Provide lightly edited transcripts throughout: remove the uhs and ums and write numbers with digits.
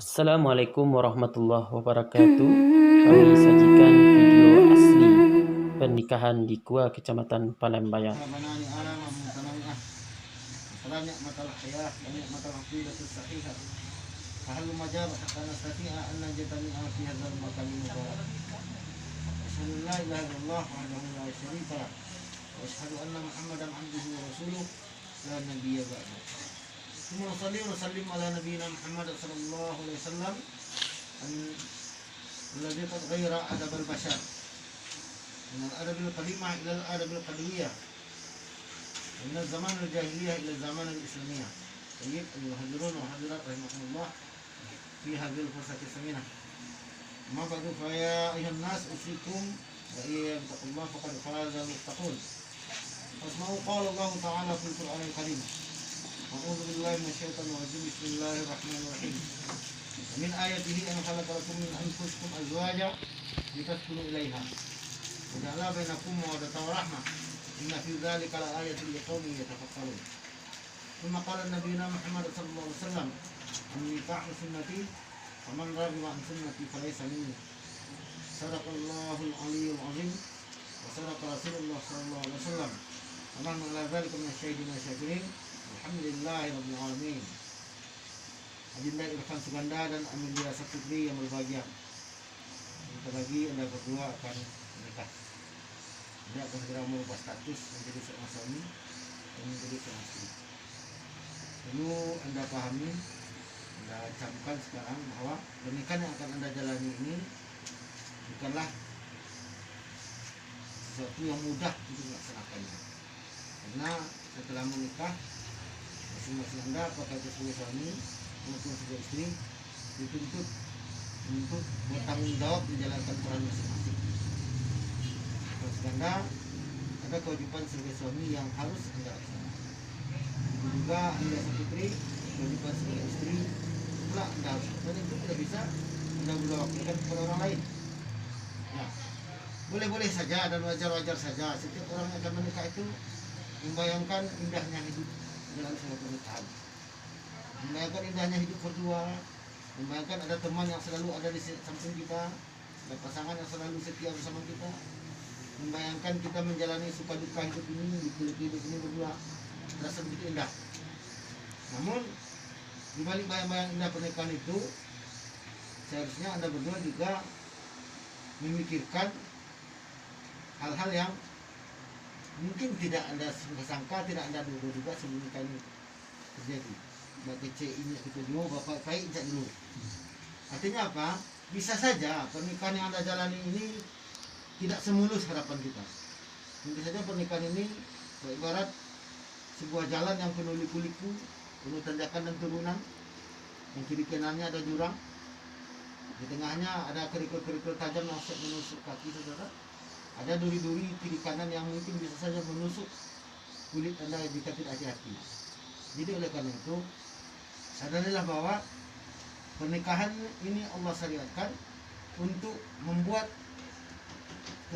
Assalamualaikum warahmatullahi wabarakatuh. Kami sajikan video asli pernikahan di Gua Kecamatan Palembayan. Nusalli wa nusallim ala nabiyyina Muhammad sallallahu alaihi wasallam alladhi qad ghayyara adab al-bashar min al-adab al-qadimah ila al-adab al-qadimiyah min al-zaman al-jahiliyah ila al-zaman al-islamiyah. Tayyib al-muhajirun wa hadirat rahimakumullah fi hadhihi al-fursati saminah. Ma ba'du fa ya ayuhan nas usikum wa iyyakum taqullah faqad faza al-muttaqun. Wasma'u qala Allah ta'ala fil Qur'an al-Karim. A'udzu billahi minasyaitonir rajim. Bismillahirrahmanirrahim. Min ayatihi an khalaqa lakum min anfusikum azwaja litaskunu ilaiha wa ja'ala bainakum mawaddatan wa rahmah. Inna fi dzalika laayatin liqaumin yatafakkarun. Thumma qala nabiyuna Muhammad sallallahu alaihi wasallam, "An-nikahu sunnati, faman raghiba an sunnati falaysa minni." Sadaqallahul aliyyul azim wa sadaqa Rasulullah sallallahu alaihi wasallam. Wa man ala dzalika minasyahidin wa syakirin. Alhamdulillahirabbil alamin. Adinda Irfan Suganda dan Amin Dirasa Putri yang berbahagia. Sebentar lagi Anda berdua akan menikah. Anda akan segera merubah status menjadi seorang suami dan menjadi seorang istri. Perlu Anda pahami, Anda camkan sekarang bahwa pernikahan yang akan Anda jalani ini bukanlah sesuatu yang mudah untuk dilaksanakannya. Karena setelah menikah, masing-masing Anda, apakah itu sebagai suami maupun sebagai istri, dituntut untuk bertanggung jawab menjalankan peran masing-masing. Kalau Anda ada kewajiban sebagai suami yang harus Anda laksanakan. Itu juga Anda sebagai putri, kewajiban sebagai istri pula Anda harus. Dan itu tidak bisa Anda wakilkan kepada orang lain. Ya, boleh-boleh saja dan wajar-wajar saja. Setiap orang yang akan menikah itu membayangkan indahnya hidup dalam sebuah pernikahan, membayangkan indahnya hidup berdua, membayangkan ada teman yang selalu ada di samping kita, ada pasangan yang selalu setia bersama kita, membayangkan kita menjalani suka duka hidup ini, hidup ini berdua, terasa begitu indah. Namun di balik bayang-bayang indah pernikahan itu, seharusnya Anda berdua juga memikirkan hal-hal yang mungkin tidak Anda sangka, tidak Anda duga sebelum nikah ini terjadi. Bapak cek ini kita dulu, bapak baik cek dulu. Artinya apa? Bisa saja pernikahan yang Anda jalani ini tidak semulus harapan kita. Mungkin saja pernikahan ini ibarat sebuah jalan yang penuh liku-liku, penuh tanjakan dan turunan. Yang kiri kanannya ada jurang, di tengahnya ada kerikil-kerikil tajam yang menusuk kaki saudara. Ada duri-duri kiri kanan yang mungkin bisa saja menusuk kulit Anda jika tidak hati-hati. Jadi oleh karena itu, sadarilah bahwa pernikahan ini Allah syariatkan untuk membuat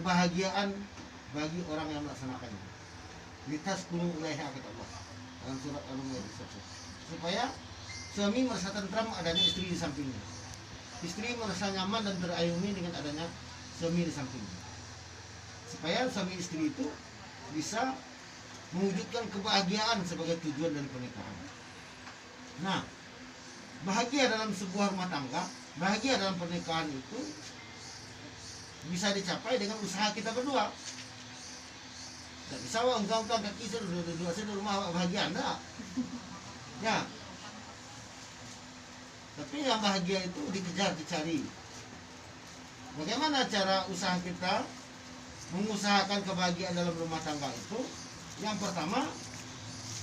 kebahagiaan bagi orang yang melaksanakannya. Litaskunu ilaiha kata Allah dalam surat Al-Ma'idah 1. Supaya suami merasa tentram adanya istri di sampingnya. Istri merasa nyaman dan terayomi dengan adanya suami di sampingnya. Supaya suami istri itu bisa mewujudkan kebahagiaan sebagai tujuan dari pernikahan. Nah, bahagia dalam sebuah rumah tangga, bahagia dalam pernikahan itu bisa dicapai dengan usaha kita berdua. Tidak bisa engkau kaki dua di rumah bahagia, enggak. Ya. Tapi yang bahagia itu dikejar, dicari. Bagaimana cara usaha kita mengusahakan kebahagiaan dalam rumah tangga itu? Yang pertama,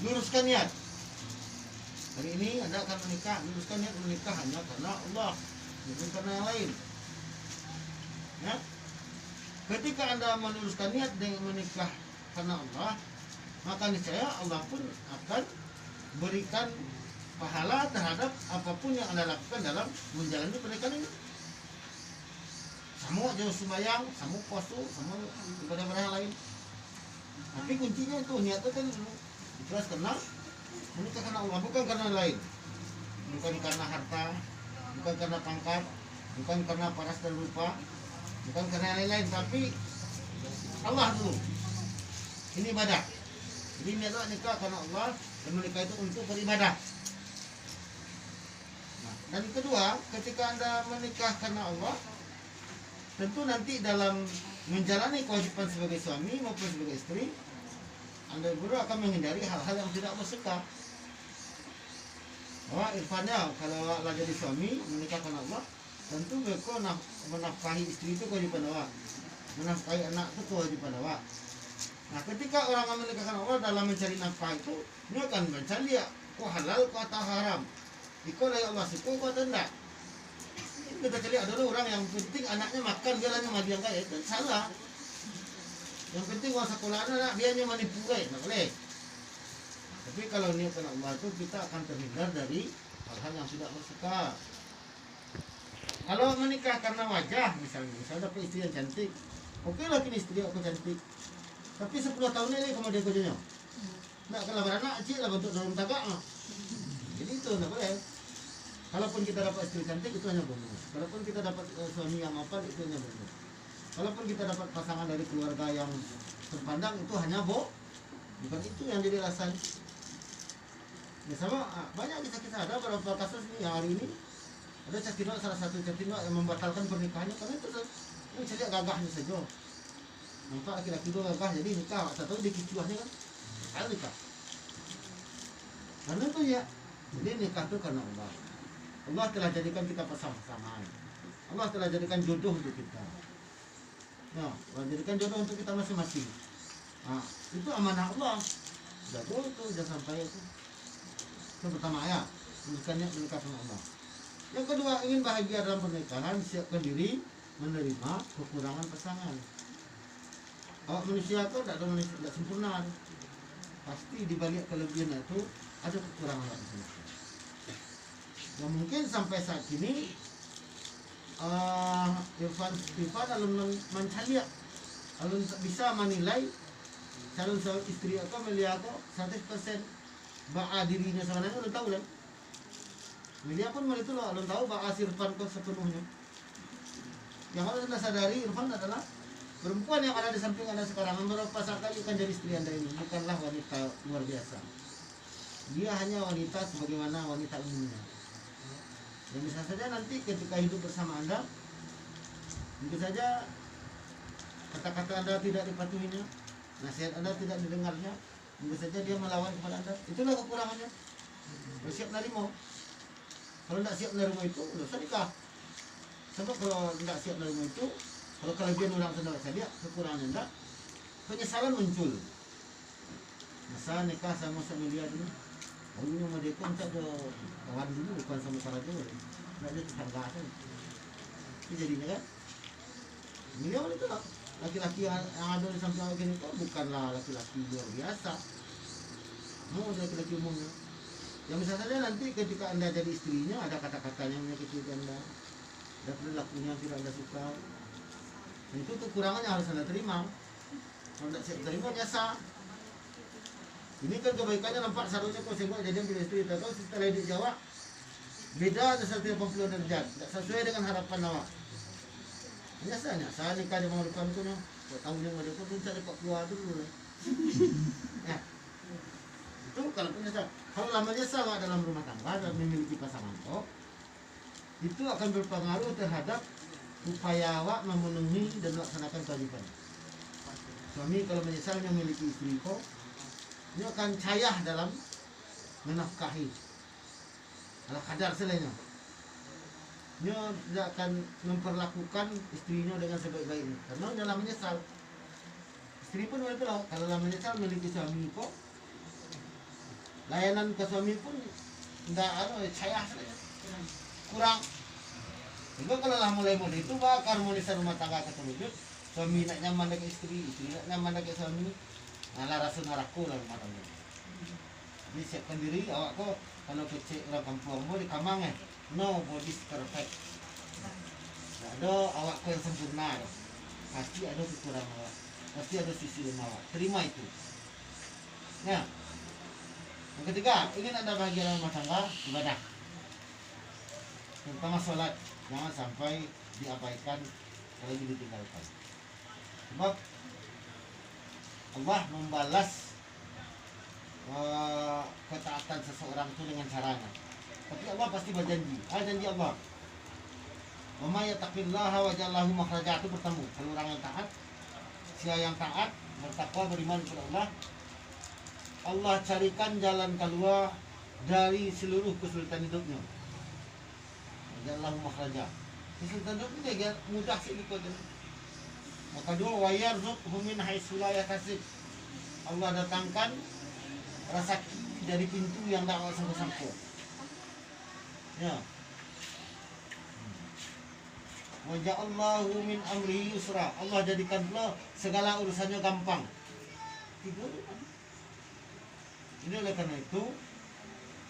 luruskan niat. Hari ini Anda akan menikah, luruskan niat menikah hanya karena Allah, bukan karena yang lain. Ya? Ketika Anda meluruskan niat dengan menikah karena Allah, maka niscaya Allah pun akan berikan pahala terhadap apapun yang Anda lakukan dalam menjalani pernikahan ini. Semua jauh sembahyang, semua puasa, semua ibadah-ibadah yang lain. Tapi kuncinya itu niatnya kan ikhlas karena menikah karena Allah, bukan karena lain, bukan karena harta, bukan karena pangkat, bukan karena paras dan rupa, bukan karena yang lain-lain, tapi Allah dulu. Ini ibadah. Jadi ini adalah nikah karena Allah, dan menikah itu untuk beribadah. Nah, dan kedua, ketika Anda menikah karena Allah, tentu nanti dalam menjalani kewajiban sebagai suami maupun sebagai istri, Anda berdua akan menghindari hal-hal yang tidak bersuka. Bahwa irfannya kalau Allah jadi suami menikah karena Allah, tentu mereka menafkahi istri itu kewajiban awak, menafkahi anak itu kewajiban awak. Nah, ketika orang yang menikah karena Allah dalam mencari nafkah itu, dia akan mencari ya, kok halal kok atau haram, iko lah Allah suka kok atau enggak. Kita cari ada orang yang penting anaknya makan, dia lagi mati yang kaya, itu salah. Yang penting uang sekolah anak dia hanya menipu kaya, tak boleh. Tapi kalau niat karena Allah itu kita akan terhindar dari hal-hal yang tidak bersuka. Kalau menikah karena wajah, misalnya dapat istri yang cantik, oke lah kini istri aku cantik. Tapi 10 tahun ini kamu dia kerjanya. Nak kalau beranak, cik lah bentuk dalam tagak. Jadi itu tak boleh. Kalaupun kita dapat istri cantik itu hanya bonus. Kalaupun kita dapat suami yang mapan itu hanya bonus. Kalaupun kita dapat pasangan dari keluarga yang terpandang itu hanya bukan itu yang jadi alasan. Ya sama banyak kisah-kisah, ada beberapa kasus nih hari ini ada cacino, salah satu cacino yang membatalkan pernikahannya karena itu yang saya lihat gagahnya saja. Nampak laki-laki itu gagah jadi nikah, tak tahu dikicuahnya kan, ayo nikah. Karena itu ya, jadi nikah itu karena Allah. Allah telah jadikan kita pasangan. Allah telah jadikan jodoh untuk kita. Ya, Allah jadikan jodoh untuk kita masing-masing. Nah, itu amanah Allah. Jago itu jangan sampai itu. Yang pertama ya, bukannya menikah sama Allah. Yang kedua, ingin bahagia dalam pernikahan, siapkan diri menerima kekurangan pasangan. Awak manusia itu tidak ada manusia tidak sempurna. Pasti di balik kelebihan itu ada kekurangan manusia. Yang mungkin sampai saat ini Irfan alun mencari, alun bisa menilai calon istri aku melihat aku 100% ba'a dirinya sebenarnya alun tahu kan. Melia pun itu loh, alun tahu ba'a Irfan kok sepenuhnya. Yang harus anda sadari, Irfan adalah perempuan yang ada di samping anda sekarang. Beberapa saat lagi akan jadi istri anda ini bukanlah wanita luar biasa. Dia hanya wanita sebagaimana wanita umumnya. Dan bisa saja nanti ketika hidup bersama anda, mungkin saja kata-kata anda tidak dipatuhinya, nasihat anda tidak didengarnya, mungkin saja dia melawan kepada anda. Itulah kekurangannya. Bersiap nerima. Kalau tidak siap nerima itu, tidak usah nikah. Sebab kalau tidak siap nerima itu, kalau kelebihan orang sudah saja, kekurangan anda, penyesalan muncul. Masa nikah sama Samilia dulu, lalu sama dia pun tak ada kawan dulu, bukan sama cara dulu, tidak ada tetangga kan. Ini jadinya kan, beliau itu lah, laki-laki yang ada di samping awak ini itu bukanlah laki-laki luar biasa. Mau laki-laki umumnya. Yang bisa saja nanti ketika anda jadi istrinya ada kata-katanya yang menyakiti anda, ada perilakunya yang tidak anda suka. Dan itu kekurangannya harus anda terima. Kalau tidak siap terima biasa. Ini kan kebaikannya nampak seharusnya kau sengok jadian bila istri, tahu setelah hidup jawab beda 180 derajat, tidak sesuai dengan harapan awak. Biasanya saya nikah di mau depan itu, kau tahu yang ada pun cari pak keluar dulu. Ya, itu kalau punya kalau lamanya sama dalam rumah tangga dan memiliki pasangan kok, itu akan berpengaruh terhadap upaya awak memenuhi dan melaksanakan kewajiban. Suami kalau menyesal memiliki istri kok, dia akan cayah dalam menafkahi ala kadar selainnya. Dia tidak akan memperlakukan istrinya dengan sebaik-baiknya karena dalam menyesal. Istri pun begitu lah, kalau dalam menyesal memiliki suami kok, layanan ke suami pun tidak cayah saja, kurang. Juga kalau lah mulai itu bakal harmonisan rumah tangga ketemu, suami nak nyaman dengan istri nak nyaman dengan suami. Nah, rasa naraku lah rumah tangga. Jadi siapkan diri awak kok kalau kecil orang kampung mau di kamang no body perfect. Tak ada awak kau yang sempurna. Pasti ada kekurangan awak. Pasti ada sisi lemah awak. Terima itu. Nah, yang ketiga, ingin anda bahagia dalam rumah tangga, ibadah. terutama sholat jangan sampai diabaikan apalagi ditinggalkan. Sebab Allah membalas ketaatan seseorang itu dengan caranya. Tapi Allah pasti berjanji. Janji Allah. Wa may yattaqillaha waj'al lahu makhraja, itu bertemu. Kalau orang yang taat, siapa yang taat, bertakwa, beriman kepada Allah, Allah carikan jalan keluar dari seluruh kesulitan hidupnya. Waj'al lahu makhraja. Kesulitan hidup ini dia mudah sedikit aja. Maka dua, wa yarzuqhu min haitsu la yahtasib. Allah datangkan rezeki dari pintu yang tak sangka-sangka. Ya. Wa ja'allahu min amrihi yusra. Allah jadikan pula segala urusannya gampang. Tiga. Ini oleh karena itu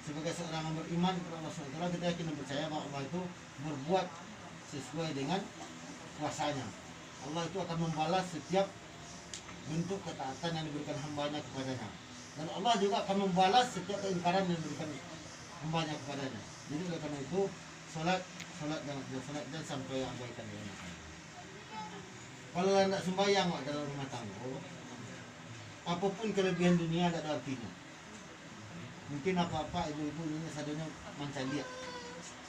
sebagai seorang yang beriman kepada Allah SWT, kita yakin dan percaya bahwa Allah itu berbuat sesuai dengan kuasanya. Allah itu akan membalas setiap bentuk ketaatan yang diberikan hambanya kepadanya. Dan Allah juga akan membalas setiap keingkaran yang diberikan hambanya kepadanya. Jadi oleh karena itu sholat dan sampai abaikan dalam rumah tangga. Kalau tidak sembahyang dalam rumah tangga, apapun kelebihan dunia tidak ada artinya. Mungkin apa-apa ibu-ibu ini sadanya manca lihat.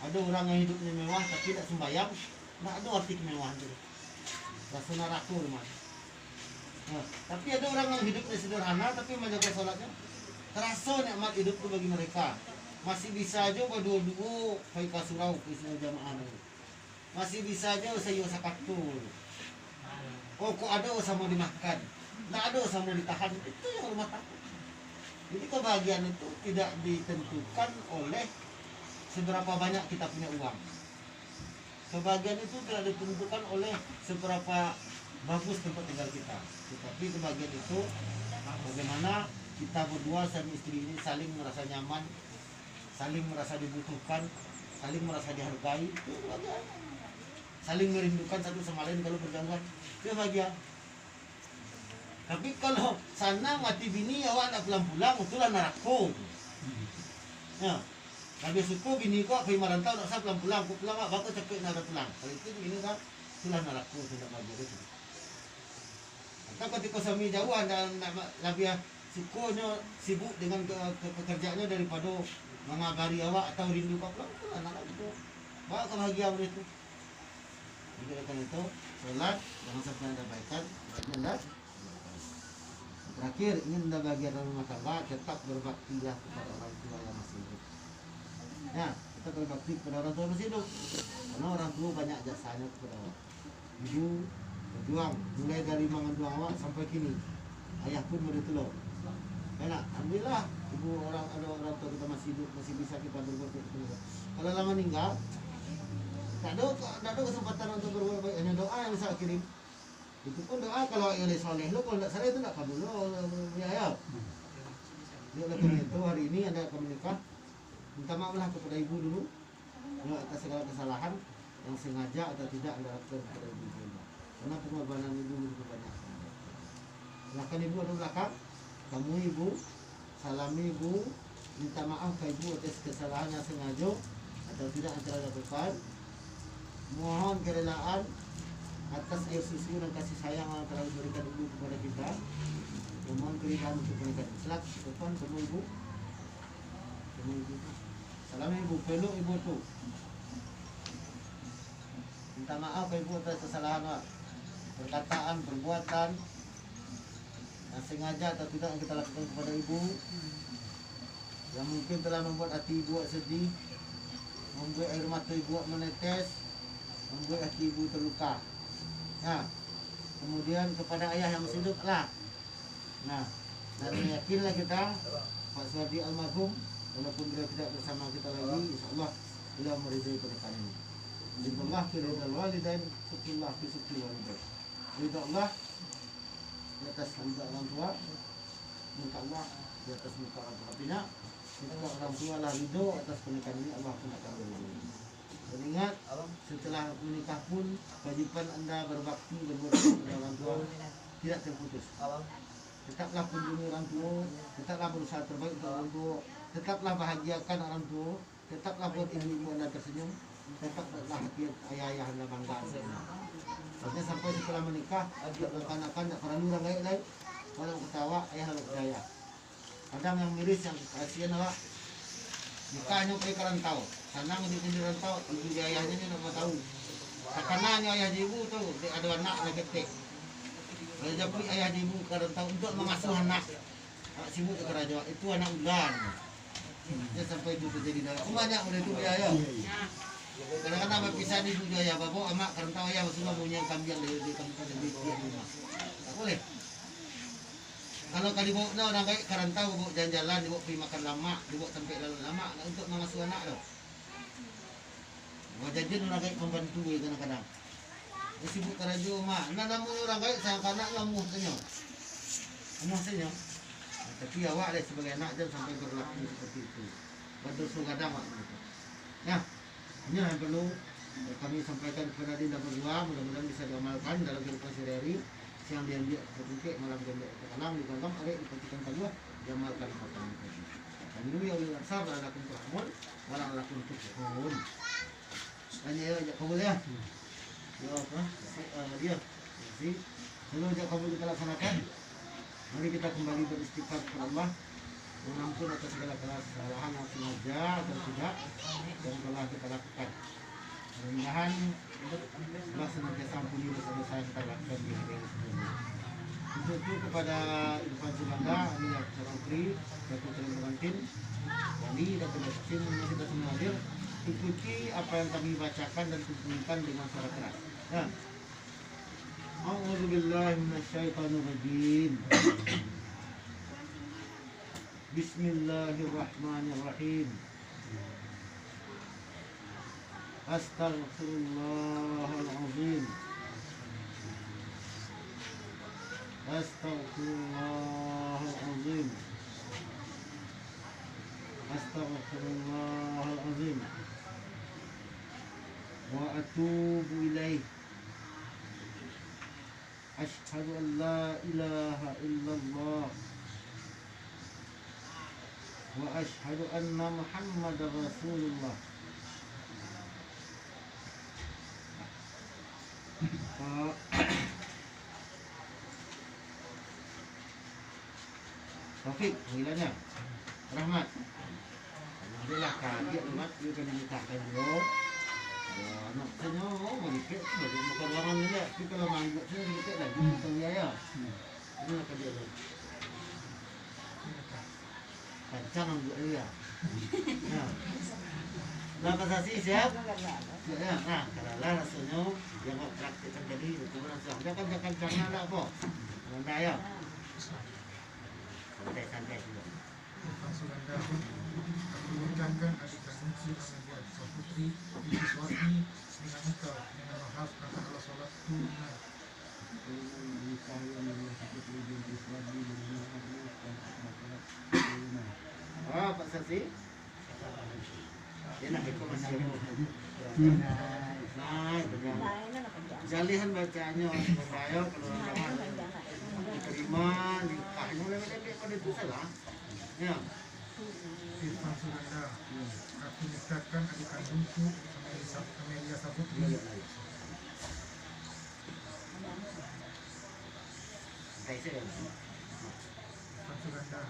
Ada orang yang hidupnya mewah tapi tidak sembahyang, tidak ada arti kemewahan itu. Rasa neraka rumah. Nah, tapi ada orang yang hidupnya sederhana tapi menjaga sholatnya, terasa nikmat hidup itu bagi mereka. Masih bisa aja berdua-dua pakai surau kisah jamaah itu. Masih bisa aja saya sakatul. Oh kok ada sama dimakan, nggak ada sama ditahan, itu yang rumah tangga. Jadi kebahagiaan itu tidak ditentukan oleh seberapa banyak kita punya uang. Kebahagiaan itu tidak ditentukan oleh seberapa bagus tempat tinggal kita. Tetapi kebahagiaan itu bagaimana kita berdua suami istri ini saling merasa nyaman, saling merasa dibutuhkan, saling merasa dihargai, itu kebahagiaan. Saling merindukan satu sama lain kalau berjauhan, itu bahagia. Tapi kalau sana mati bini awak nak pulang-pulang, itulah neraka. Ya. Habis itu bini kau pergi merantau nak saya pulang-pulang, aku pulang bakal capek nak pulang. Kalau itu ini kan itulah neraka, tidak bahagia itu. Atau ketika suami jauh dan lebih sukunya sibuk dengan pekerjaannya daripada mengabari awak atau rindu kau pulang, itulah neraka itu. Bawa kebahagiaan itu. Jadi oleh karena itu sholat jangan sampai ada baikan, jelas. Terakhir, ingin anda bahagia dalam rumah tangga, tetap berbaktilah kepada orang tua yang masih hidup. Ya, kita berbakti kepada orang tua masih hidup. Karena orang tua banyak jasanya kepada awak. Ibu berjuang mulai dari mengandung awak sampai kini. Ayah pun bertelur. Enak, alhamdulillah ibu ada orang tua kita masih hidup, masih bisa kita berbuat baik. Kalau lama meninggal, tak ada kesempatan untuk berbuat baik, hanya doa yang bisa kirim. Itu pun doa kalau yang soleh lo, kalau tidak salah itu tidak kabul lo ya. Jadi oleh karena itu hari ini Anda akan menikah, minta maaflah kepada ibu dulu atas segala kesalahan yang sengaja atau tidak Anda lakukan kepada ibu. Karena pengorbanan ibu begitu banyak. Silakan ibu ada belakang, kamu ibu, salami ibu, minta maaf ke ibu atas kesalahan yang sengaja atau tidak antara lakukan. Mohon kerelaan atas air susu dan kasih sayang yang telah diberikan ibu kepada kita. Mohon keridhaan untuk menikah. Silakan depan semua ibu. Semua ibu. Salam ibu, peluk ibu tu. Minta maaf ke ibu atas kesalahan, perkataan, perbuatan yang sengaja atau tidak yang kita lakukan kepada ibu, yang mungkin telah membuat hati ibu sedih, membuat air mata ibu menetes, membuat hati ibu terluka. Nah, kemudian kepada ayah yang masih hidup lah. Nah, dan yakinlah kita Pak Suwardi almarhum, walaupun beliau tidak bersama kita lagi, insyaallah beliau meridai pernikahan ini. Ridallah fi ridal walidain, syukrullah fi syukri walidain. Ridha Allah di atas orang tua, muka Allah di atas muka orang tua. Artinya, muka orang tua lah ridho atas pernikahan ini, Allah pun akan meridai. Dan ingat, setelah menikah pun kewajiban Anda berbakti berbuat kepada orang tua tidak terputus. Tetaplah kunjungi orang tua, tetaplah berusaha terbaik untuk orang tua, tetaplah bahagiakan orang tua, tetaplah buat ibu-ibu Anda tersenyum, tetap lah ayah-ayah anda banggaan. Artinya sampai setelah menikah, anak-anak tak pernah orang lain. Kalau ketawa, ayah lalu percaya. Kadang yang miris, yang kasihan lah. Nikahnya pakai kerantau. Sana ngedip di rantau, ibu di ayahnya ni nak tahu. Karena ayah di ibu tu, ada anak lagi ketik. Kalau jadi ayah di ibu kerantau untuk mengasuh anak. Sibuk ke kerajaan, itu anak bulan. Dia sampai itu terjadi dalam. Banyak boleh tu biaya. Kadang-kadang berpisah di ibu ayah, bapak amak kerantau ayah semua punya kambing di kampung di rumah. Tak boleh. Kalau kali bawa na orang kayak kerantau, bawa jalan-jalan, dibawa pergi makan lama, dibawa sampai lama untuk mengasuh anak tu. Wajahnya orang kayak membantu kadang-kadang. Sibuk kerja mak. Nah namun orang kayak sayang anak ngamuh tanya. Ngamuh tanya. Tapi awak deh sebagai anak jangan sampai berlaku seperti itu. Berdosa kadang mak gitu. Nah, ini yang perlu kami sampaikan kepada Dinda berdua, mudah-mudahan bisa diamalkan dalam kehidupan sehari-hari. Siang dia lihat berpikir, malam dia lihat terkalang, di dalam ada diperhatikan kedua, diamalkan pertama kali. Dan ini yang besar adalah lakukan rahmun, walau lakukan tujuan. Tanya ya, ajak kabul ya. Ya apa? Dia. Jadi, sebelum ajak kabul kita laksanakan, mari kita kembali beristighfar kepada Allah, mengampun atas segala kesalahan yang sengaja atau tidak yang telah kita lakukan. Mudah-mudahan Allah senantiasa ampuni dosa-dosa yang kita lakukan di hari ini sebelumnya. Untuk itu kepada Irfan Suganda, Amin Abdul Tri, Datuk Seri Pengantin, Wali, Datuk Yasin, yang kita semua hadir, ikuti apa yang kami bacakan dan tuntunkan dengan suara keras. Ya. A'udzubillahi minasyaitonirrajim. Bismillahirrahmanirrahim. Astaghfirullahalazim. Astaghfirullahalazim. Astaghfirullahalazim. Wa atubu ilaih. Asyhadu an la ilaha illallah wa asyhadu anna Muhammadar Rasulullah. Taufik, panggilannya Rahmat. Alhamdulillah kaget Rahmat, dia kena mintakan dulu. Anak saya mau dikit, bagi makan orang ni lah. Tapi kalau manggil saya dikit lagi, tahu ya. Ini apa dia tu? Kancang ambil dia. Nah, kasasi siap? Siap ya. Nah, kalau lah rasanya yang kau praktikkan tadi itu langsung. Jangan kancangnya lah kok. Anda ya. Santai-santai dulu. Irfan Suganda, aku mengucapkan adik kandungku Amelia Saputri Binti Suwardi dengan engkau dengan mahal perangkat Allah sholat tunai. Pak Saksi. Dia nak ikut masih. Nah, jalihan bacanya supaya kalau diterima nikahnya lebih pada itu salah. Ya. Irfan Suganda, aku nikahkan adik kandungku Amelia Saputri. Irfan Suganda,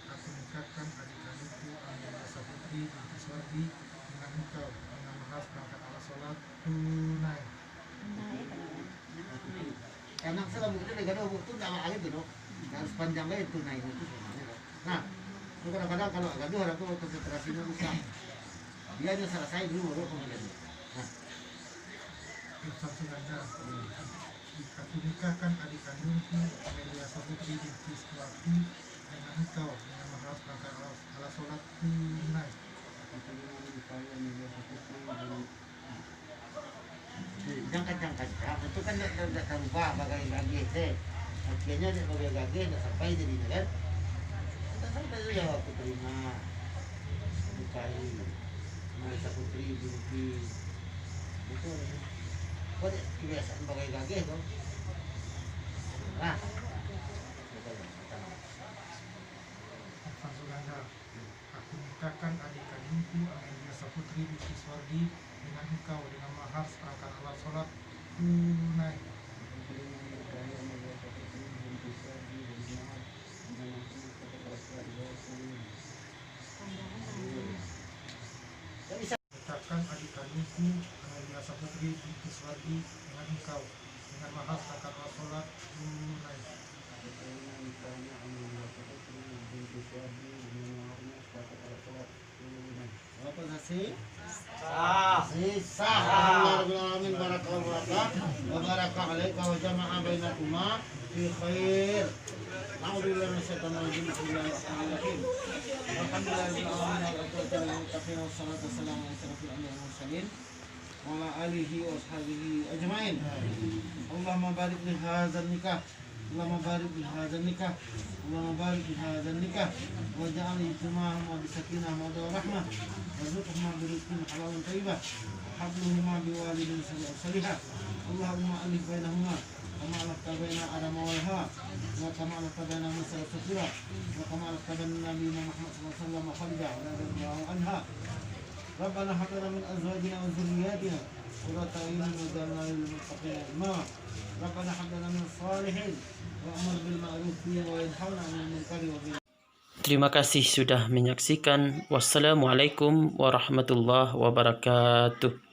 aku nikahkan adik kandungku Amelia Saputri Binti Suwardi dengan engkau dengan mahal perangkat Allah sholat tunai. Anak saya itu negara itu nama alim tu, harus panjang lagi itu naik itu. Nah, kadang-kadang kalau gaduh orang tu konsentrasinya rusak. Dia hanya selesai dulu baru kemudian. Nah, Irfan Suganda, aku nikahkan adik kandungku Amelia Saputri Binti Suwardi dengan engkau dengan mahal perangkat Allah sholat tunai. Jangan itu kan tidak terubah bagai gagih teh. Akhirnya dia bagai gagih tidak sampai jadi kan. Kita sampai saja aku terima nikahi Amelia Saputri Binti itu. Kau kebiasaan bagai gagih tu. Nah, Irfan Suganda, aku nikahkan adik kandungku Amelia Saputri Binti Suwardi dengan engkau dengan mahar seperangkat alat sholat tunai. Letakkan adik kandungku Amelia Saputri binti Suwardi dengan engkau dengan mahar seperangkat alat sholat tunai. Apa sih? Sah. Alhamdulillahirrahmanirrahim. Barakallahu wa baraka alaika wa jama'a bainakuma fi khair. Na'udzubillahi minasyaitonir rajim. Bismillahirrahmanirrahim. Alhamdulillahirabbil alamin wassalatu wassalamu ala asyrafil anbiya'i wal mursalin wa ala alihi wa ashabihi ajmain. Allahumma barik li hadzal nikah. Allahumma barik li hadzal nikah. Allahumma barik li hadzal nikah waj'al ijtima'ahum bisakinah wa rahmah warzuqhum birizqin halalin thayyibah habluhuma biwalidin salihah. Allahumma alif bainahuma kama alafta baina Adam wal Hawa wa kama alafta baina Musa wa Safira wa kama alafta baina Nabi Muhammad sallallahu alaihi wasallam wa Khadijah radhiyallahu anha. Rabbana hab lana min azwajina wa dhurriyyatina qurrata a'yunin waj'alna lil muttaqina imama. Rabbana hab lana min salihin wa'mur bil ma'ruf wa yanhauna 'anil munkari wa bil. Terima kasih sudah menyaksikan. Wassalamualaikum warahmatullahi wabarakatuh.